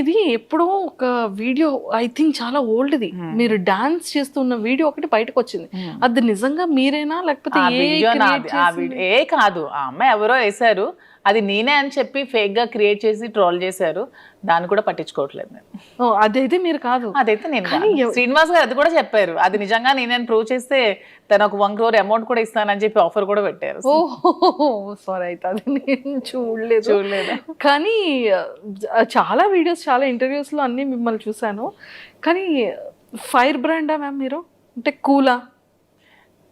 ఇది ఎప్పుడో ఒక వీడియో ఐ థింక్ చాలా ఓల్డ్ది మీరు డాన్స్ చేస్తున్న వీడియో ఒకటి బయటకు వచ్చింది. అది నిజంగా మీరేనా లేకపోతే ఆ ఏ వీడియో create నాది. ఆ చేసింది? వీడియో కాదు, ఆ అమ్మాయి ఎవరో వేశారు, అది నేనే అని చెప్పి ఫేక్ గా క్రియేట్ చేసి ట్రోల్ చేశారు. దాన్ని కూడా పట్టించుకోవట్లేదు నేను. ఓ, అదైతే మీరు కాదు. అదైతే నేను కానీ కాదు. శ్రీనివాస్ గారు అది కూడా చెప్పారు, అది నిజంగా నేనని ప్రూవ్ చేస్తే తను ఒక 1 crore అమౌంట్ కూడా ఇస్తానని చెప్పి ఆఫర్ కూడా పెట్టారు. ఓహో సారీ, అయితే అది నేను చూడలేదు. చూడలేదు. కానీ చాలా వీడియోస్ చాలా ఇంటర్వ్యూస్ లో అన్ని మిమ్మల్ని చూసాను. కానీ ఫైర్ బ్రాండా మ్యామ్ మీరు, అంటే కూలా?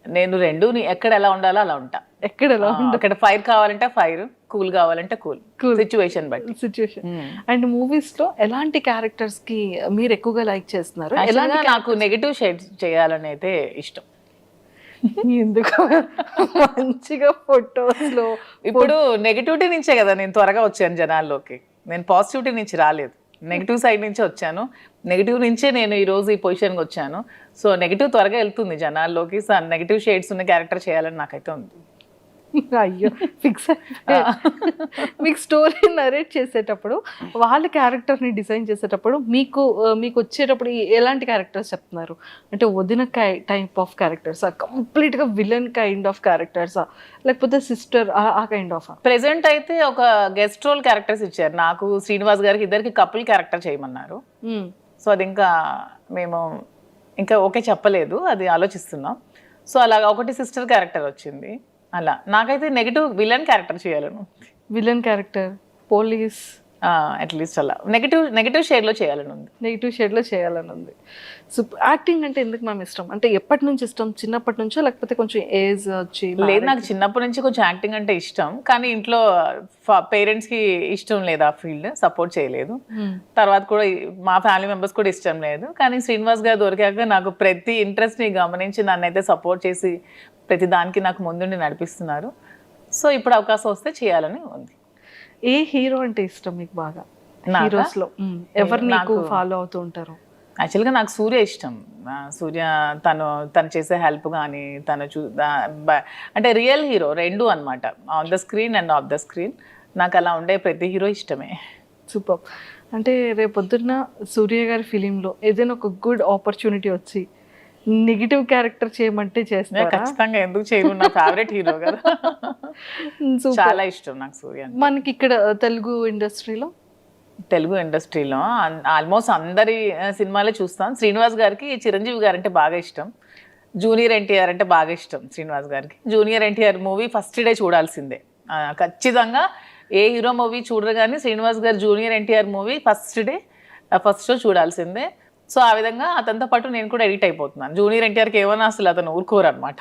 నేను రెండు ఎక్కడ ఎలా ఉండాలో అలా ఉంటా. ఎక్కడ ఎలా అక్కడ ఫైర్ కావాలంటే ఫైర్, కూల్ కావాలంటే కూల్, Cool. సిచ్యువేషన్ బట్టి. సిచ్యువేషన్. అండ్ మూవీస్ లో ఎలాంటి క్యారెక్టర్స్ కి మీరు ఎక్కువగా లైక్ చేస్తున్నారు? ఎలాంటి నాకు నెగటివ్ షేడ్స్ చేయాలని అయితే ఇష్టం. ఎందుకు మంచిగా ఫొటోస్ లో ఇప్పుడు నెగటివిటీ నుంచే కదా నేను త్వరగా వచ్చాను జనాల్లోకి. నేను పాజిటివిటీ నుంచి రాలేదు, నెగిటివ్ సైడ్ నుంచి వచ్చాను. నెగిటివ్ నుంచే నేను ఈ రోజు ఈ పొజిషన్కి వచ్చాను. సో నెగిటివ్ త్వరగా వెళ్తుంది జనాల్లోకి. సో నెగిటివ్ షేడ్స్ ఉన్న క్యారెక్టర్ చేయాలని నాకైతే ఉంది. అయ్యో ఫిక్స్. మీకు స్టోరీ నరేట్ చేసేటప్పుడు, వాళ్ళ క్యారెక్టర్ని డిజైన్ చేసేటప్పుడు మీకు మీకు వచ్చేటప్పుడు ఎలాంటి క్యారెక్టర్స్ చెప్తున్నారు? అంటే వదిన టైప్ ఆఫ్ క్యారెక్టర్సా, కంప్లీట్గా విలన్ కైండ్ ఆఫ్ క్యారెక్టర్సా, లేకపోతే సిస్టర్ ఆ కైండ్ ఆఫ్? ప్రెసెంట్ అయితే ఒక గెస్ట్ రోల్ క్యారెక్టర్స్ ఇచ్చారు నాకు, శ్రీనివాస్ గారికి ఇద్దరికి కపుల్ క్యారెక్టర్ చేయమన్నారు. సో అది మేము ఇంకా ఓకే చెప్పలేదు, అది ఆలోచిస్తున్నాం. సో అలాగా ఒకటి సిస్టర్ క్యారెక్టర్ వచ్చింది. అలా నాకైతే నెగిటివ్ విలన్ క్యారెక్టర్ చేయాలను. విలన్ క్యారెక్టర్, పోలీస్, అట్లీస్ట్ అలా నెగిటివ్ షేడ్లో చేయాలని ఉంది. నెగిటివ్ షేడ్లో చేయాలని ఉంది. సో యాక్టింగ్ అంటే ఎందుకు మ్యామ్ ఇష్టం? అంటే ఎప్పటి నుంచి ఇష్టం? చిన్నప్పటి నుంచో లేకపోతే కొంచెం ఏజ్ వచ్చి? లేదు, నాకు చిన్నప్పటి నుంచి కొంచెం యాక్టింగ్ అంటే ఇష్టం, కానీ ఇంట్లో పేరెంట్స్కి ఇష్టం లేదు, ఆ ఫీల్డ్ సపోర్ట్ చేయలేదు. తర్వాత కూడా మా ఫ్యామిలీ మెంబర్స్ కూడా ఇష్టం లేదు. కానీ శ్రీనివాస్ గారు దొరికాక నాకు ప్రతి ఇంట్రెస్ట్ని గమనించి నన్నైతే సపోర్ట్ చేసి ప్రతి దానికి నాకు ముందుండి నడిపిస్తున్నారు. సో ఇప్పుడు అవకాశం వస్తే చేయాలని ఉంది. ఏ హీరో అంటే ఇష్టం మీకు బాగా? హీరోస్ లో ఎవరు నాకు ఫాలో అవుతూ ఉంటారు? యాక్చువల్గా నాకు సూర్య ఇష్టం. సూర్య తను చేసే హెల్ప్ కానీ అంటే రియల్ హీరో రెండు అనమాట, on the screen and of the screen. నాకు అలా ఉండే ప్రతి హీరో ఇష్టమే. సూపర్. అంటే రేపొద్దున్న సూర్య గారి ఫిలింలో ఏదైనా ఒక గుడ్ ఆపర్చునిటీ వచ్చి నెగిటివ్ క్యారెక్టర్ చేయమంటే చేస్తారా? ఖచ్చితంగా, ఎందుకు చేయను, నా ఫేవరెట్ హీరో కదా. చాలా ఇష్టం నాకు సూర్య. మనకి ఇక్కడ తెలుగు ఇండస్ట్రీలో ఆల్మోస్ట్ అందరి సినిమాలే చూస్తాం. శ్రీనివాస్ గారికి చిరంజీవి గారు అంటే బాగా ఇష్టం, జూనియర్ ఎన్టీఆర్ అంటే బాగా ఇష్టం. శ్రీనివాస్ గారికి junior NTR movie first day చూడాల్సిందే ఖచ్చితంగా. ఏ హీరో మూవీ చూడరు కానీ శ్రీనివాస్ గారు junior NTR movie first show చూడాల్సిందే. సో ఆ విధంగా అతనితో పాటు నేను కూడా ఎడిట్ అయిపోతున్నాను. జూనియర్ ఎన్టీఆర్కి ఏమన్నా అసలు అతను ఊరుకోరు అనమాట.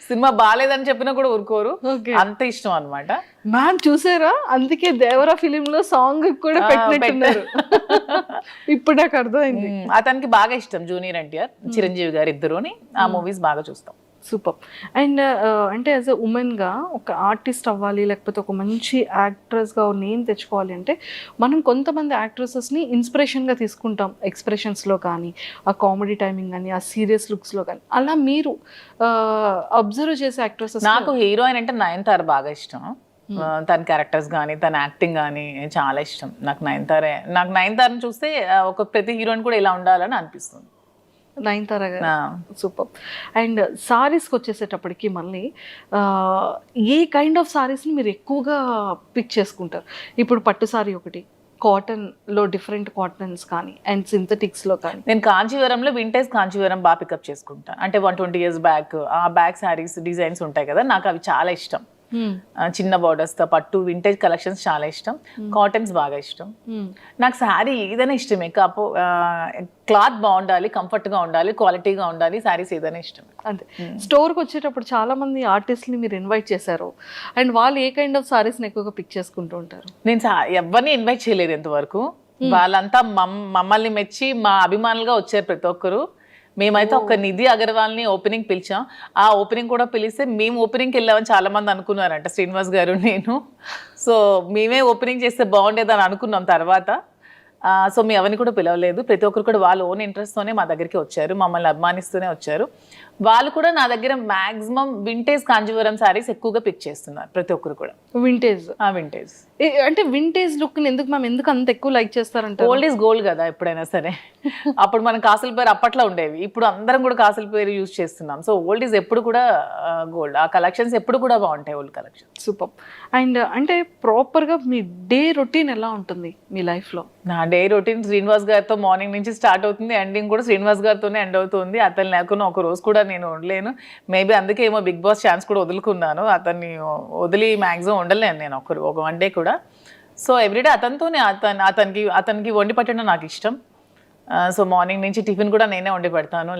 సినిమా బాగాలేదని చెప్పినా కూడా ఊరుకోరు, అంత ఇష్టం అనమాట. మ్యామ్ చూసారా, అందుకే దేవరా ఫిలిం లో సాంగ్ కూడా పెట్టినట్టున్నారు. ఇప్పుడు నాకు అర్థమైంది. అతనికి బాగా ఇష్టం జూనియర్ ఎన్టీఆర్, చిరంజీవి గారు ఇద్దరుని. ఆ మూవీస్ బాగా చూస్తాం. సూపర్. అండ్ అంటే యాజ్ ఎ ఉమెన్గా ఒక ఆర్టిస్ట్ అవ్వాలి, లేకపోతే ఒక మంచి యాక్ట్రెస్గా నేమ్ తెచ్చుకోవాలి అంటే మనం కొంతమంది యాక్ట్రెసెస్ని ఇన్స్పిరేషన్గా తీసుకుంటాం, ఎక్స్ప్రెషన్స్లో కానీ, ఆ కామెడీ టైమింగ్ కానీ, ఆ సీరియస్ లుక్స్లో కానీ. అలా మీరు అబ్జర్వ్ చేసే యాక్ట్రెసెస్? నాకు హీరోయిన్ అంటే నయనతార బాగా ఇష్టం. తన క్యారెక్టర్స్ కానీ తన యాక్టింగ్ కానీ చాలా ఇష్టం. నాకు నయనతారని చూస్తే ఒక ప్రతి హీరోయిన్ కూడా ఇలా ఉండాలని అనిపిస్తుంది. నయనతార గారు సూపర్. అండ్ సారీస్కి వచ్చేసేటప్పటికి మళ్ళీ ఏ కైండ్ ఆఫ్ సారీస్ని మీరు ఎక్కువగా పిక్ చేసుకుంటారు? ఇప్పుడు పట్టు సారీ ఒకటి, కాటన్లో డిఫరెంట్ కాటన్స్ కానీ, అండ్ సింథటిక్స్లో కానీ. నేను కాంచీవరంలో వింటేజ్ కాంచీవరం బాగా పికప్ చేసుకుంటాను. అంటే 120 years బ్యాక్ ఆ బ్యాక్ శారీస్ డిజైన్స్ ఉంటాయి కదా, నాకు అవి చాలా ఇష్టం. చిన్న బార్డర్స్తో పట్టు వింటేజ్ కలెక్షన్స్ చాలా ఇష్టం. కాటన్స్ బాగా ఇష్టం. నాకు శారీ ఏదైనా ఇష్టమే, క్లాత్ బాగుండాలి, కంఫర్ట్గా ఉండాలి, క్వాలిటీగా ఉండాలి, శారీస్ ఏదైనా ఇష్టం. అంతే. స్టోర్కి వచ్చేటప్పుడు చాలా మంది ఆర్టిస్ట్ని మీరు ఇన్వైట్ చేశారు, అండ్ వాళ్ళు ఏ కైండ్ ఆఫ్ సారీస్ని ఎక్కువగా పిక్ చేసుకుంటూ ఉంటారు? నేను ఎవరిని ఇన్వైట్ చేయలేదు ఇంతవరకు. వాళ్ళంతా మమ్మల్ని మెచ్చి మా అభిమానులుగా వచ్చారు ప్రతి ఒక్కరు. మేమైతే ఒక నిధి అగర్వాల్ని ఓపెనింగ్ పిలిచాం. ఆ ఓపెనింగ్ కూడా పిలిస్తే మేము ఓపెనింగ్కి వెళ్ళామని చాలా మంది అనుకున్నారంట, శ్రీనివాస్ గారు నేను. సో మేమే ఓపెనింగ్ చేస్తే బాగుండేదని అనుకున్నాం. తర్వాత సో మీ ఎవరిని కూడా పిలవలేదు, ప్రతి ఒక్కరు కూడా వాళ్ళ ఓన్ ఇంట్రెస్ట్తోనే మా దగ్గరికి వచ్చారు, మమ్మల్ని అభిమానిస్తూనే వచ్చారు. వాళ్ళు కూడా నా దగ్గర మాక్సిమం వింటేజ్ కాంజీవరం శారీస్ ఎక్కువగా పిక్ చేస్తున్నారు ప్రతి ఒక్కరు కూడా. వింటేజ్ వింటేజ్ అంటే వింటేజ్ లుక్ ఎందుకు మ్యామ్, ఎందుకు అంత ఎక్కువ లైక్ చేస్తారంటే? ఓల్డ్ ఈజ్ గోల్డ్ కదా ఎప్పుడైనా సరే. అప్పుడు మనం కాసుల పేరు అప్పట్లో ఉండేవి, ఇప్పుడు అందరం కూడా కాసుల పేరు యూజ్ చేస్తున్నాం. సో ఓల్డ్ ఈజ్ ఎప్పుడు కూడా గోల్డ్. ఆ కలెక్షన్స్ ఎప్పుడు కూడా బాగుంటాయి, ఓల్డ్ కలెక్షన్. సూపర్. అండ్ అంటే ప్రాపర్గా మీ డే రొటీన్ ఎలా ఉంటుంది మీ లైఫ్లో? నా డే రొటీన్ శ్రీనివాస్ గారితో మార్నింగ్ నుంచి స్టార్ట్ అవుతుంది, ఎండింగ్ కూడా శ్రీనివాస్ గారితోనే ఎండ్ అవుతుంది. అతను లేకుండా ఒక రోజు కూడా నేను ఉండలేను. మేబీ అందుకే ఏమో బిగ్ బాస్ ఛాన్స్ కూడా వదులుకున్నాను, అతన్ని వదిలి మ్యాక్సిమం ఉండలేను నేను ఒక వన్ డే కూడా. సో ఎవ్రీడే అతనితోనే, అతనికి వండి పెట్టడం నాకు ఇష్టం. సో మార్నింగ్ నుంచి టిఫిన్ కూడా నేనే వండి పెడతాను,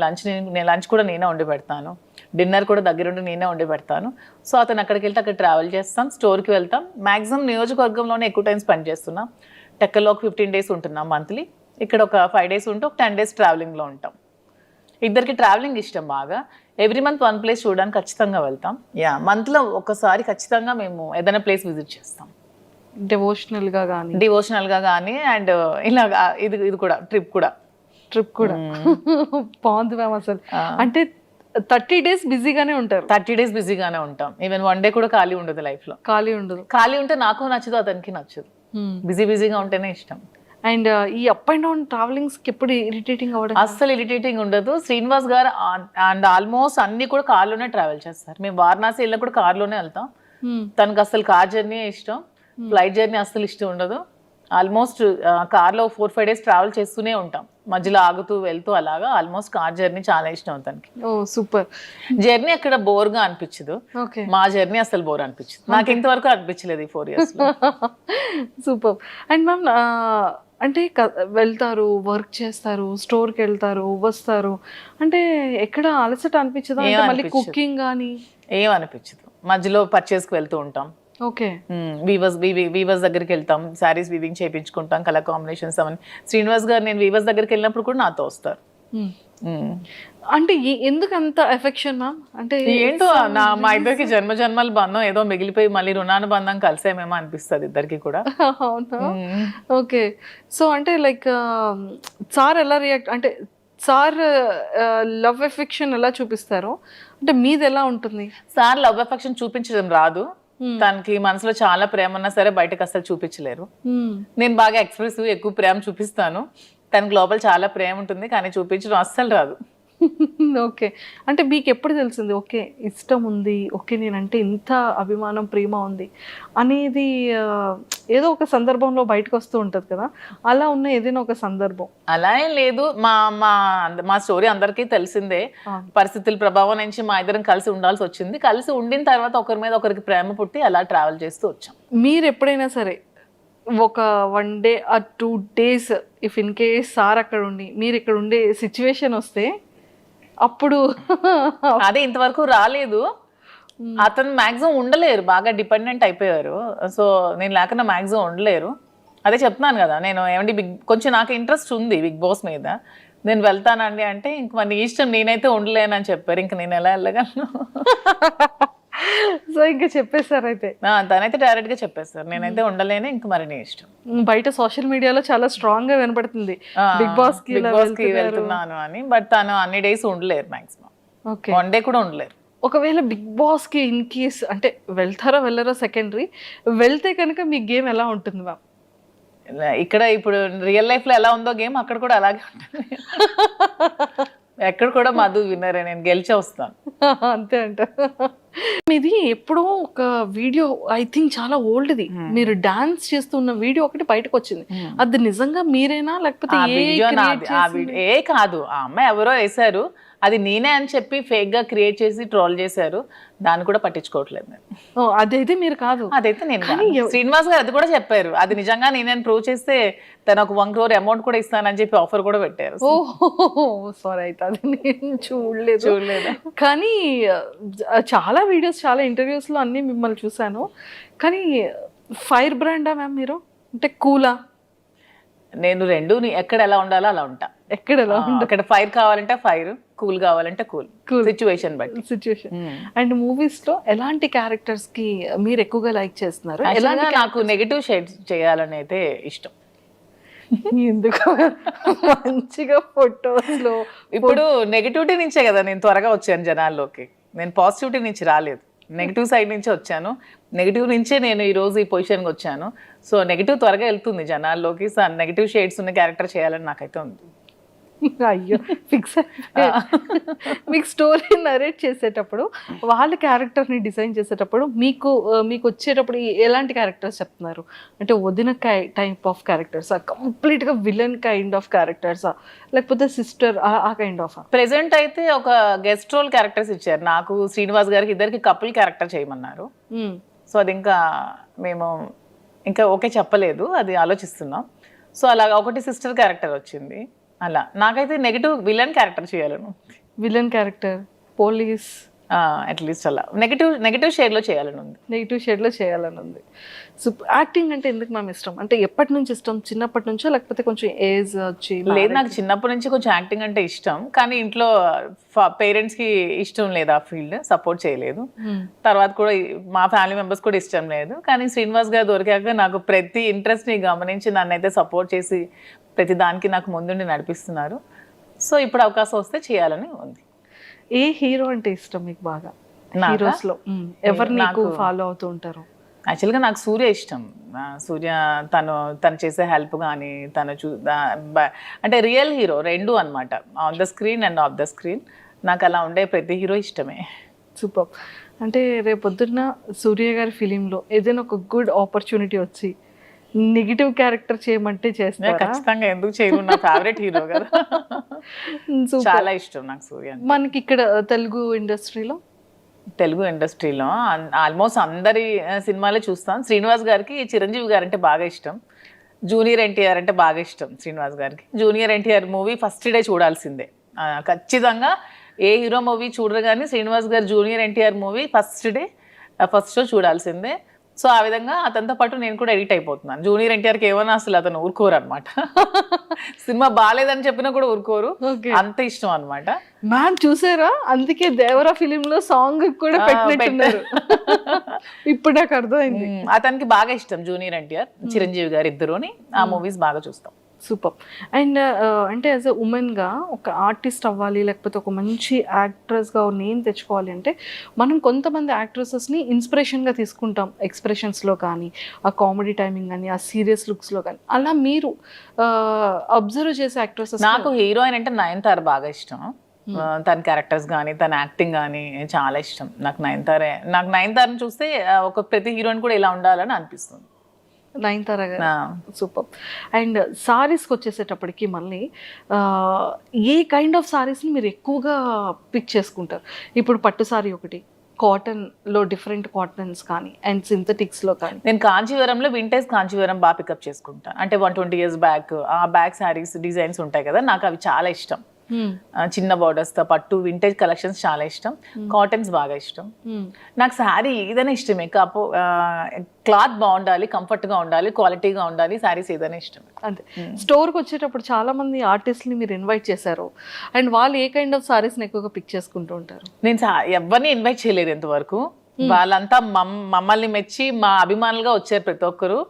లంచ్ కూడా నేనే వండి పెడతాను, డిన్నర్ కూడా దగ్గరుండి నేనే వండి పెడతాను. సో అతను అక్కడికి వెళ్తే అక్కడ ట్రావెల్ చేస్తాం, స్టోర్కి వెళ్తాం. మ్యాక్సిమం నియోజకవర్గంలోనే ఎక్కువ టైం స్పెండ్ చేస్తున్నాం. టెక్కల్లో ఒక 15 days ఉంటున్నాం మంత్లీ, ఇక్కడ ఒక 5 days ఉంటూ ఒక 10 days ట్రావెలింగ్లో ఉంటాం. ఇద్దరికి ట్రావెలింగ్ ఇష్టం బాగా. ఎవ్రీ మంత్ వన్ ప్లేస్ చూడడానికి ఖచ్చితంగా వెళ్తాం. మంత్లో ఒకసారి ఖచ్చితంగా మేము ఏదైనా ప్లేస్ విజిట్ చేస్తాం, డివోషనల్గా కానీ అండ్ ఇలా ఇది కూడా ట్రిప్ కూడా బాగుంది మ్యామ్. అసలు అంటే 30 days బిజీగానే ఉంటారు. 30 days బిజీగానే ఉంటాం. ఈవెన్ వన్ డే కూడా ఖాళీ ఉండదు లైఫ్లో. ఖాళీ ఉంటే నాకు నచ్చదు, అతనికి నచ్చదు. బిజీగా ఉంటేనే ఇష్టం. అండ్ ఈ అప్ అండ్ డౌన్ ట్రావెలింగ్స్కి ఎప్పుడు ఇరిటేటింగ్ అవ్వడం? అస్సలు ఇరిటేటింగ్ ఉండదు. శ్రీనివాస్ గారు అండ్ ఆల్మోస్ట్ అన్ని కూడా కార్లోనే ట్రావెల్ చేస్తారు. మేము వారణాసి వెళ్ళినా కూడా కార్లోనే వెళ్తాం. తనకు అసలు కార్ జర్నీ ఇష్టం, ఫ్లైట్ జర్నీ అస్సలు ఇష్టం ఉండదు. ఆల్మోస్ట్ కార్లో 4-5 days ట్రావెల్ చేస్తూనే ఉంటాం, మధ్యలో ఆగుతూ వెళ్తూ అలాగా. ఆల్మోస్ట్ కార్ జర్నీ చాలా ఇష్టం తనకి. ఓ సూపర్. జర్నీ అక్కడ బోర్గా అనిపించదు, మా జర్నీ అసలు బోర్ అనిపించదు. నాకు ఇంతవరకు అనిపించలేదు ఈ 4 years. సూపర్. అండ్ మ్యామ్ అంటే వెళ్తారు, వర్క్ చేస్తారు, స్టోర్కి వెళ్తారు, వస్తారు, అంటే ఎక్కడ అలసట అనిపించదా? మళ్ళీ కుకింగ్ కానీ ఏం అనిపించదు. మధ్యలో పర్చేస్కి వెళ్తూ ఉంటాం. ఓకే. వీవర్స్ దగ్గరికి వెళ్తాం, శారీస్ వీవింగ్ చేయించుకుంటాం, కలర్ కాంబినేషన్స్ అవన్నీ. శ్రీనివాస్ గారు నేను వీవర్స్ దగ్గరికి వెళ్ళినప్పుడు కూడా నాతో వస్తారు. అంటే ఎందుకు అంత ఎఫెక్షన్ మ్యామ్? అంటే ఏంటో మా ఇద్దరికి జన్మల బంధం ఏదో మిగిలిపోయి మళ్ళీ రుణానుబంధం కలిసేమేమో అనిపిస్తుంది ఇద్దరికి కూడా. అవునా? ఓకే. సో అంటే లైక్ సార్ ఎలా రియాక్ట్, అంటే సార్ లవ్ ఎఫెక్షన్ ఎలా చూపిస్తారు, అంటే మీది ఎలా ఉంటుంది? సార్ లవ్ ఎఫెక్షన్ చూపించడం రాదు, తనకి మనసులో చాలా ప్రేమ ఉన్నా సరే బయటకు అసలు చూపించలేరు. నేను బాగా ఎక్స్ప్రెసివ్, ఎక్కువ ప్రేమ చూపిస్తాను. తనకి లోపల చాలా ప్రేమ ఉంటుంది, కానీ చూపించడం అస్సలు రాదు. ఓకే. అంటే మీకు ఎప్పుడు తెలిసింది ఓకే ఇష్టం ఉంది, ఓకే నేనంటే ఇంత అభిమానం ప్రేమ ఉంది అనేది? ఏదో ఒక సందర్భంలో బయటకు వస్తూ ఉంటుంది కదా, అలా ఉన్న ఏదైనా ఒక సందర్భం? అలా ఏం లేదు. మా స్టోరీ అందరికీ తెలిసిందే. పరిస్థితుల ప్రభావం నుంచి మా ఇద్దరం కలిసి ఉండాల్సి వచ్చింది. కలిసి ఉండిన తర్వాత ఒకరి మీద ఒకరికి ప్రేమ పుట్టి అలా ట్రావెల్ చేస్తూ వచ్చాం. మీరు ఎప్పుడైనా సరే ఒక 1 day or 2 days if in case sir అక్కడ ఉండి మీరు ఇక్కడ ఉండే సిచ్యువేషన్ వస్తే అప్పుడు? అదే ఇంతవరకు రాలేదు. అతను మ్యాక్సిమం ఉండలేరు, బాగా డిపెండెంట్ అయిపోయారు. సో నేను లేకుండా మ్యాక్సిమం ఉండలేరు. అదే చెప్తున్నాను కదా, నేను ఏమండి కొంచెం నాకు ఇంట్రెస్ట్ ఉంది బిగ్ బాస్ మీద, నేను వెళ్తానండి అంటే ఇంక మరి ఇష్టం, నేనైతే ఉండలేనని చెప్పారు. ఇంక నేను ఎలా వెళ్ళగలను? సో ఇంకా చెప్పేశారు అయితే? తనైతే డైరెక్ట్ గా చెప్పేస్తారు, నేనైతే ఉండలేను, ఇంక మరి నీ ఇష్టం. బయట సోషల్ మీడియాలో చాలా స్ట్రాంగ్ గా వినపడుతుంది బిగ్ బాస్ కి వెళ్తున్నాను అని, బట్ తను అన్ని డేస్ ఉండలేరు, మాక్సిమం 1 day కూడా ఉండలేరు. ఒకవేళ బిగ్ బాస్ కి ఇన్ కేస్ అంటే వెళ్తారో వెళ్ళరో సెకండరీ, వెళ్తే కనుక మీ గేమ్ ఎలా ఉంటుంది మ్యామ్? ఇక్కడ ఇప్పుడు రియల్ లైఫ్ లో ఎలా ఉందో గేమ్ అక్కడ కూడా అలాగే ఉంటుంది. ఎక్కడ కూడా మధు విన్నరే, నేను గెలిచే వస్తాను. అంతే అంట. ఇది ఎప్పుడో ఒక వీడియో, ఐ థింక్ చాలా ఓల్డ్ది, మీరు డాన్స్ చేస్తున్న వీడియో ఒకటి బయటకు వచ్చింది. అది నిజంగా మీరేనా లేకపోతే ఏ కాదు, ఆ అమ్మాయి ఎవరో వేశారు, అది నేనే అని చెప్పి ఫేక్ గా క్రియేట్ చేసి ట్రోల్ చేశారు. దాన్ని కూడా పట్టించుకోవట్లేదు నేను. అదైతే మీరు కాదు? అదైతే నేను. శ్రీనివాస్ గారు అది కూడా చెప్పారు, అది నిజంగా నేనే ప్రూవ్ చేస్తే తను ఒక 1 crore అమౌంట్ కూడా ఇస్తానని చెప్పి ఆఫర్ కూడా పెట్టారు. సారీ, అయితే అది నేను చూడలేదు. కానీ చాలా వీడియోస్, చాలా ఇంటర్వ్యూస్ లో అన్ని మిమ్మల్ని చూసాను. కానీ ఫైర్ బ్రాండా మ్యామ్ మీరు, అంటే కూలా? నేను రెండు, ఎక్కడ ఎలా ఉండాలో అలా ఉంటా. ఎక్కడ ఎలా ఉండాలి? అక్కడ ఫైర్ కావాలంటే ఫైర్, కూల్ కావాలంటే కూల్, సిచ్యువేషన్ బట్టి. సిచ్యువేషన్. అండ్ మూవీస్ లో ఎలాంటి క్యారెక్టర్స్ కి మీరు ఎక్కువగా లైక్ చేస్తున్నారు? నాకు నెగటివ్ షేడ్స్ చేయాలని అయితే ఇష్టం. ఎందుకు మంచిగా ఫొటోస్ లో ఇప్పుడు నెగిటివిటీ నుంచే కదా నేను త్వరగా వచ్చాను జనాల్లోకి. నేను పాజిటివిటీ నుంచి రాలేదు, నెగిటివ్ సైడ్ నుంచే వచ్చాను. నెగిటివ్ నుంచే నేను ఈ రోజు ఈ పొజిషన్కి వచ్చాను. సో నెగిటివ్ త్వరగా వెళ్తుంది జనాల్లోకి. సో నెగిటివ్ షేడ్స్ ఉన్న క్యారెక్టర్ చేయాలని నాకైతే ఉంది. అయ్యో ఫిక్స్ మీకు స్టోరీ నరేట్ చేసేటప్పుడు వాళ్ళ క్యారెక్టర్ని డిజైన్ చేసేటప్పుడు మీకు వచ్చేటప్పుడు ఎలాంటి క్యారెక్టర్స్ చెప్తున్నారు? అంటే వదిన టైప్ ఆఫ్ క్యారెక్టర్సా, కంప్లీట్గా విలన్ కైండ్ ఆఫ్ క్యారెక్టర్సా, లేకపోతే సిస్టర్ ఆ కైండ్ ఆఫ్? ప్రెసెంట్ అయితే ఒక గెస్ట్ రోల్ క్యారెక్టర్స్ ఇచ్చారు నాకు, శ్రీనివాస్ గారికి ఇద్దరికి కపుల్ క్యారెక్టర్ చేయమన్నారు. సో అది ఇంకా మేము ఇంకా ఓకే చెప్పలేదు, అది ఆలోచిస్తున్నాం. సో అలా ఒకటి సిస్టర్ క్యారెక్టర్ వచ్చింది. అలా నాకైతే నెగిటివ్ విలన్ క్యారెక్టర్ చేయాలను. విలన్ క్యారెక్టర్, పోలీస్, అట్లీస్ట్ అలా నెగిటివ్ షేడ్లో చేయాలని ఉంది. నెగిటివ్ షేడ్లో చేయాలని ఉంది. సో యాక్టింగ్ అంటే ఎందుకు మ్యామ్ ఇష్టం? అంటే ఎప్పటి నుంచి ఇష్టం? చిన్నప్పటి నుంచో లేకపోతే కొంచెం ఏజ్ వచ్చి? లేదు, నాకు చిన్నప్పటి నుంచి కొంచెం యాక్టింగ్ అంటే ఇష్టం, కానీ ఇంట్లో పేరెంట్స్కి ఇష్టం లేదు, ఆ ఫీల్డ్ సపోర్ట్ చేయలేదు. తర్వాత కూడా మా ఫ్యామిలీ మెంబర్స్ కూడా ఇష్టం లేదు. కానీ శ్రీనివాస్ గారు దొరికాక నాకు ప్రతి ఇంట్రెస్ట్ని గమనించి నన్ను అయితే సపోర్ట్ చేసి ప్రతి దానికి నాకు ముందుండి నడిపిస్తున్నారు. సో ఇప్పుడు అవకాశం వస్తే చేయాలని ఉంది. ఏ హీరో అంటే ఇష్టం మీకు బాగా? హీరోస్ లో ఎవరు నీకు ఫాలో అవుతూ ఉంటారు? యాక్చువల్గా నాకు సూర్య ఇష్టం. సూర్య తను చేసే హెల్ప్ కానీ అంటే రియల్ హీరో రెండు అనమాట, on the screen and of the screen. నాకు అలా ఉండే ప్రతి హీరో ఇష్టమే. సూపర్. అంటే రేపొద్దున్న సూర్య గారి ఫిలింలో ఏదైనా ఒక గుడ్ ఆపర్చునిటీ వచ్చి నెగిటివ్ క్యారెక్టర్ చేయమంటే చేస్తారా? ఖచ్చితంగా, ఎందుకు చేయను, నా ఫేవరెట్ హీరో కదా. చాలా ఇష్టం నాకు సూర్య. మనకి ఇక్కడ తెలుగు ఇండస్ట్రీలో ఆల్మోస్ట్ అందరి సినిమాలే చూస్తాం. శ్రీనివాస్ గారికి చిరంజీవి గారు అంటే బాగా ఇష్టం, జూనియర్ ఎన్టీఆర్ అంటే బాగా ఇష్టం. శ్రీనివాస్ గారికి junior NTR movie first day చూడాల్సిందే ఖచ్చితంగా. ఏ హీరో మూవీ చూడరు కానీ శ్రీనివాస్ గారు junior NTR movie first show చూడాల్సిందే. సో ఆ విధంగా అతనితో పాటు నేను కూడా ఎడిట్ అయిపోతున్నాను. జూనియర్ ఎన్టీఆర్కి ఏమన్నా అసలు అతను ఊరుకోరు అనమాట. సినిమా బాగాలేదని చెప్పినా కూడా ఊరుకోరు, అంత ఇష్టం అనమాట. మ్యామ్ చూసారా, అందుకే దేవరా ఫిలిం లో సాంగ్ కూడా పెట్టినట్టున్నారు. ఇప్పుడు నాకు అర్థమైంది. అతనికి బాగా ఇష్టం జూనియర్ ఎన్టీఆర్, చిరంజీవి గారు ఇద్దరుని. ఆ మూవీస్ బాగా చూస్తాం. సూపర్. అండ్ అంటే యాజ్ ఎ ఉమెన్గా ఒక ఆర్టిస్ట్ అవ్వాలి, లేకపోతే ఒక మంచి యాక్ట్రెస్గా నేమ్ తెచ్చుకోవాలి అంటే మనం కొంతమంది యాక్ట్రెసెస్ని ఇన్స్పిరేషన్గా తీసుకుంటాం, ఎక్స్ప్రెషన్స్లో కానీ, ఆ కామెడీ టైమింగ్ కానీ, ఆ సీరియస్ లుక్స్లో కానీ. అలా మీరు అబ్జర్వ్ చేసే యాక్ట్రెసెస్? నాకు హీరోయిన్ అంటే నయనతార బాగా ఇష్టం. తన క్యారెక్టర్స్ కానీ తన యాక్టింగ్ కానీ చాలా ఇష్టం. నాకు నయనతారని చూస్తే ఒక ప్రతి హీరోయిన్ కూడా ఇలా ఉండాలని అనిపిస్తుంది. నయనతార గారు సూపర్. అండ్ సారీస్కి వచ్చేసేటప్పటికి మళ్ళీ ఏ కైండ్ ఆఫ్ సారీస్ని మీరు ఎక్కువగా పిక్ చేసుకుంటారు? ఇప్పుడు పట్టు సారీ ఒకటి, కాటన్లో డిఫరెంట్ కాటన్స్ కానీ, అండ్ సింథటిక్స్లో కానీ. నేను కాంచీవరంలో వింటేజ్ కాంచీవరం బాగా పికప్ చేసుకుంటాను. అంటే 120 years బ్యాక్ ఆ బ్యాక్ శారీస్ డిజైన్స్ ఉంటాయి కదా, నాకు అవి చాలా ఇష్టం. చిన్న బార్డర్స్తో పట్టు వింటేజ్ కలెక్షన్స్ చాలా ఇష్టం. కాటన్స్ బాగా ఇష్టం. నాకు శారీ ఏదైనా ఇష్టమే, క్లాత్ బాగుండాలి, కంఫర్ట్గా ఉండాలి, క్వాలిటీగా ఉండాలి, శారీస్ ఏదైనా ఇష్టం. అంతే. స్టోర్కి వచ్చేటప్పుడు చాలా మంది ఆర్టిస్ట్ని మీరు ఇన్వైట్ చేశారు, అండ్ వాళ్ళు ఏ కైండ్ ఆఫ్ సారీస్ని ఎక్కువగా పిక్ చేసుకుంటూ ఉంటారు? నేను ఎవరిని ఇన్వైట్ చేయలేదు ఇంతవరకు. వాళ్ళంతా మమ్మల్ని మెచ్చి మా అభిమానులుగా వచ్చారు ప్రతి ఒక్కరు.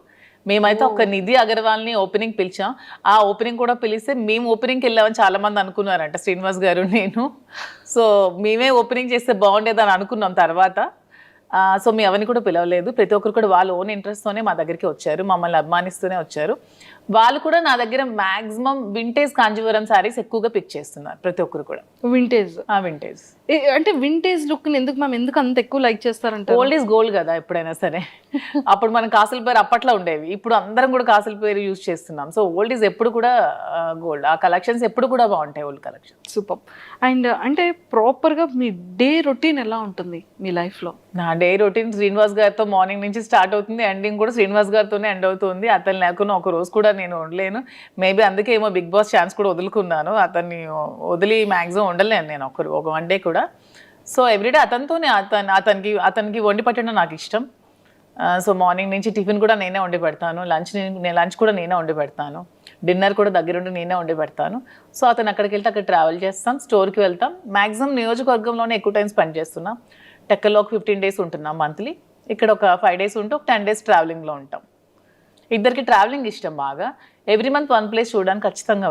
మేమైతే ఒక నిధి అగర్వాల్ని ఓపెనింగ్ పిలిచాం. ఆ ఓపెనింగ్ కూడా పిలిస్తే మేము ఓపెనింగ్కి వెళ్ళామని చాలా మంది అనుకున్నారంట, శ్రీనివాస్ గారు నేను. సో మేమే ఓపెనింగ్ చేస్తే బాగుండేదని అనుకున్నాం తర్వాత. సో మేము ఎవరిని కూడా పిలవలేదు. ప్రతి ఒక్కరు కూడా వాళ్ళ ఓన్ ఇంట్రెస్ట్తోనే మా దగ్గరికి వచ్చారు, మమ్మల్ని అభిమానిస్తూనే వచ్చారు. వాళ్ళు కూడా నా దగ్గర మాక్సిమం వింటేజ్ కాంజీవరం శారీస్ ఎక్కువగా పిక్ చేస్తున్నారు ప్రతి ఒక్కరు కూడా. వింటేజ్ వింటేజ్ అంటే వింటేజ్ లుక్ ఎందుకు అంత ఎక్కువ లైక్ చేస్తారంటే? ఓల్డ్ ఈజ్ గోల్డ్ కదా ఎప్పుడైనా సరే. అప్పుడు మనం కాసుల పేరు అప్పట్లో ఉండేవి, ఇప్పుడు అందరం కూడా కాసుల పేరు యూజ్ చేస్తున్నాం. సో ఓల్డ్ ఈజ్ ఎప్పుడు కూడా గోల్డ్. ఆ కలెక్షన్స్ ఎప్పుడు కూడా బాగుంటాయి, ఓల్డ్ కలెక్షన్. సూపర్. అండ్ అంటే ప్రాపర్గా మీ డే రొటీన్ ఎలా ఉంటుంది మీ లైఫ్లో? నా డే రొటీన్ శ్రీనివాస్ గారితో మార్నింగ్ నుంచి స్టార్ట్ అవుతుంది, ఎండింగ్ కూడా శ్రీనివాస్ గారితోనే ఎండ్ అవుతుంది. అతను లేకుండా ఒక రోజు కూడా నేను ఉండలేను. మేబీ అందుకే ఏమో బిగ్ బాస్ ఛాన్స్ కూడా వదులుకున్నాను. అతన్ని వదిలి మ్యాక్సిమం ఉండలేను నేను ఒక వన్ డే కూడా. సో ఎవ్రీడే అతనితోనే, అతనికి వండి పెట్టడం నాకు ఇష్టం. సో మార్నింగ్ నుంచి టిఫిన్ కూడా నేనే వండి పెడతాను, లంచ్ కూడా నేనే వండి పెడతాను, డిన్నర్ కూడా దగ్గరుండి నేనే వండి పెడతాను. సో అతను అక్కడికి వెళ్తే అక్కడ ట్రావెల్ చేస్తాం, స్టోర్కి వెళ్తాం. మ్యాక్సిమం నియోజకవర్గంలోనే ఎక్కువ టైం స్పెండ్ చేస్తున్నాం. టెక్కల్లో ఒక 15 days ఉంటున్నాం మంత్లీ, ఇక్కడ ఒక 5 days ఉంటూ ఒక 10 days ట్రావెలింగ్లో ఉంటాం. ఇద్దరికి ట్రావెలింగ్ ఇష్టం బాగా. ఎవ్రీ మంత్ వన్ ప్లేస్ చూడడానికి ఖచ్చితంగా